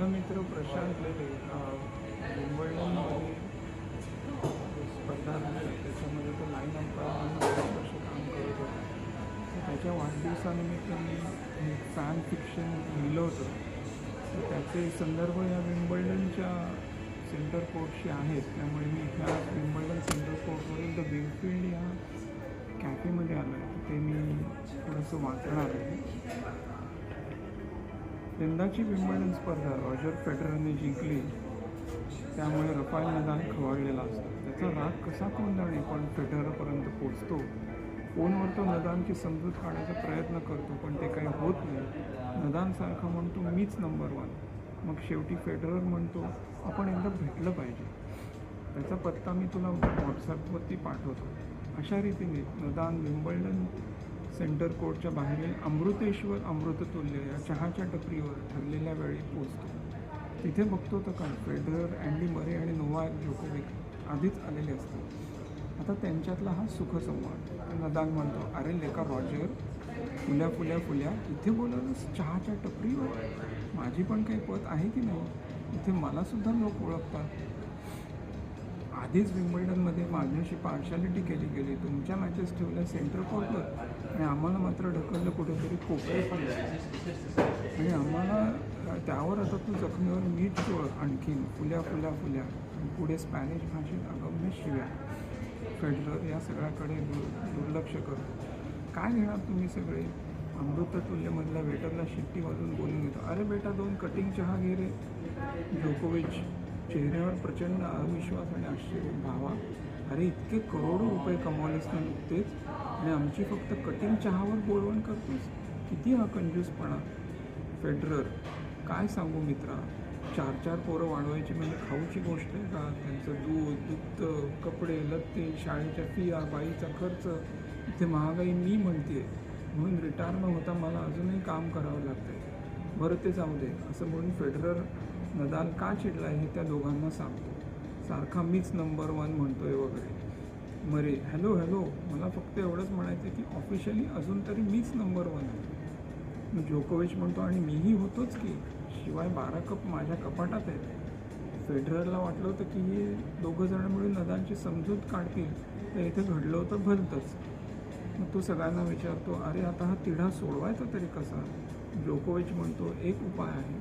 माझा मित्र प्रशांत लेले विम्बल्डनमध्ये स्पर्धा झाली त्याच्यामध्ये तो लाईन अंपायर म्हणून बरेच वर्ष काम करत होता. तर त्याच्या वाढदिवसानिमित्त मी एक फॅन फिक्शन लिहिलं होतं. तर त्याचे संदर्भ या विम्बल्डनच्या सेंटर कोर्टशी आहेत. त्यामुळे मी ह्या विम्बल्डन सेंटर कोर्टवरील द विंगफिल्ड या कॅफेमध्ये आलो आहे. ते मी थोडंसं वाचणार आहे. यंदाची विम्बल्डन स्पर्धा रॉजर फेडररने जिंकली, त्यामुळे रफाएल नदाल खवळलेला असतो. त्याचा राग कसा कोण जाणे, पण फेडररपर्यंत पोचतो. फोनवर तो नदालची समजूत काढायचा प्रयत्न करतो, पण ते काही होत नाही. नदालसारखा म्हणतो मीच नंबर 1. मग शेवटी फेडरर म्हणतो आपण एकदा भेटलं पाहिजे. त्याचा पत्ता मी तुला व्हॉट्सॲपवरती पाठवतो. अशा रीतीने नदाल विम्बल्डन सेंटर कोर्टच्या बाहेरील अमृतेश्वर अमृततुल्य या चहाच्या टपरीवर ठरलेल्या वेळी पोचतो. तिथे बघतो तर काय, फेडरर, अँडी मरे आणि नोवाक जोकोविक आधीच आलेले असतात. आता त्यांच्यातला हा सुखसंवाद. नदाल म्हणतो, अरे लेका रॉजर, फुल्या इथे बोलावलंस चहाच्या टपरीवर? माझी पण काही पत आहे की नाही? इथे मलासुद्धा लोक ओळखतात. आधीच विम्बल्डनमध्ये माझ्याशी पार्शालिटी केली गेली. तुमच्या मॅचेस ठेवल्या सेंटर कोर्टवर आणि आम्हाला मात्र ढकललं कुठेतरी कोपऱ्यात. आणि आम्हाला त्यावर आता तू जखमीवर मीठ चोळ आणखीन फुल्या. आणि पुढे स्पॅनिश भाषेत अगम्य शिव्या. फेडरर या सगळ्याकडे दुर्लक्ष करतो. काय घेणार तुम्ही सगळे? अमृततुल्यमधल्या वेटरला शिट्टी वाजून बोलून घेतो, अरे बेटा 2 कटिंग चहा घे रे. जोकोविच चेहऱ्यावर प्रचंड अविश्वास आणि आश्चर्य. भावा, अरे इतके करोडो रुपये कमावलेस ना नुकतेच आणि आमची फक्त कटिंग चहावर बोलवण करतोस? किती हा कंजूसपणा. फेडरर, काय सांगू मित्रा, 4 पोरं वाढवायची म्हणजे खाऊची गोष्ट आहे का? त्यांचं दूध, दुग्ध, कपडे, लत्ते, शाळेच्या फिया, बाईचा खर्च. इथे महागाई मी म्हणते म्हणून रिटायर न होता मला अजूनही काम करावं लागतं. बरं ते जाऊ दे. असं म्हणून फेडरर नदाल का चिडला आहे हे त्या दोघांना सांगतो. सारखा मीच नंबर 1 म्हणतोय वगैरे. मरे, हॅलो, मला फक्त एवढंच म्हणायचं की ऑफिशियली अजून तरी मीच नंबर 1 आहे. जोकोविच म्हणतो, आणि मीही होतोच की, शिवाय 12 कप माझ्या कपाटात आहेत. फेडररला वाटलं होतं की हे दोघंजणं मिळून नदालची समजूत काढतील, तर इथे घडलं होतं भलतंच. मग तो सगळ्यांना विचारतो, अरे आता हा तिढा सोडवायचा तरी कसा? जोकोविच म्हणतो, एक उपाय आहे.